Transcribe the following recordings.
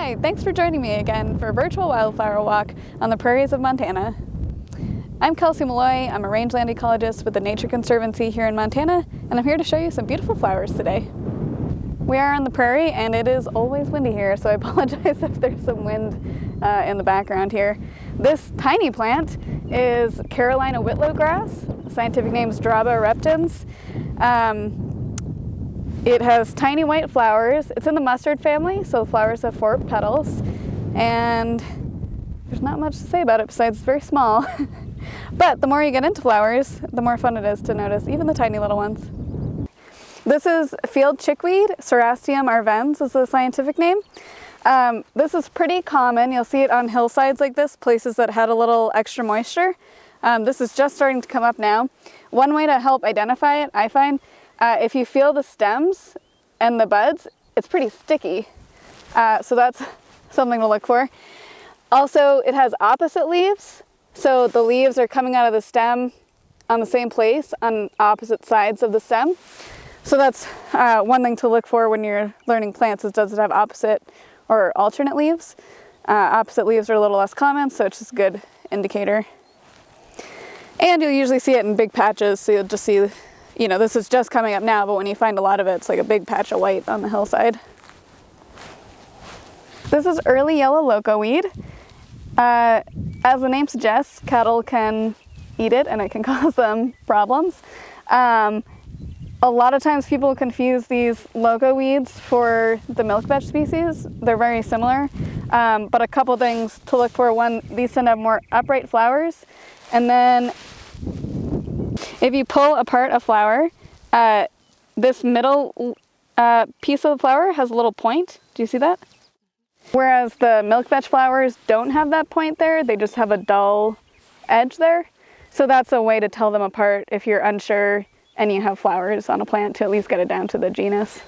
Hi, thanks for joining me again for a virtual wildflower walk on the prairies of Montana. I'm Kelsey Malloy. I'm a rangeland ecologist with the Nature Conservancy here in Montana, and I'm here to show you some beautiful flowers today. We are on the prairie and it is always windy here, so I apologize if there's some wind in the background here. This tiny plant is Carolina whitlow grass. The scientific name is Draba reptans. It has tiny white flowers. It's in the mustard family, so the flowers have 4 petals, and there's not much to say about it besides it's very small. But the more you get into flowers, the more fun it is to notice even the tiny little ones. This is field chickweed, Cerastium arvens is the scientific name. This is pretty common. You'll see it on hillsides like this, places that had a little extra moisture. This is just starting to come up now. One way to help identify it, I find, if you feel the stems and the buds, it's pretty sticky. So that's something to look for. Also, it has opposite leaves. So the leaves are coming out of the stem on the same place on opposite sides of the stem. So that's one thing to look for when you're learning plants, is does it have opposite or alternate leaves? Opposite leaves are a little less common, so it's just a good indicator. And you'll usually see it in big patches, so you'll just see, you know, this is just coming up now, but when you find a lot of it, it's like a big patch of white on the hillside. This is early yellow loco weed. As the name suggests, cattle can eat it and it can cause them problems. A lot of times people confuse these loco weeds for the milkvetch species. They're very similar, but a couple things to look for. One, these tend to have more upright flowers, and then if you pull apart a flower, this middle piece of the flower has a little point. Do you see that? Whereas the milkvetch flowers don't have that point there, they just have a dull edge there. So that's a way to tell them apart if you're unsure and you have flowers on a plant, to at least get it down to the genus.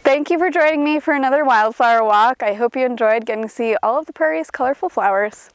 Thank you for joining me for another wildflower walk. I hope you enjoyed getting to see all of the prairie's colorful flowers.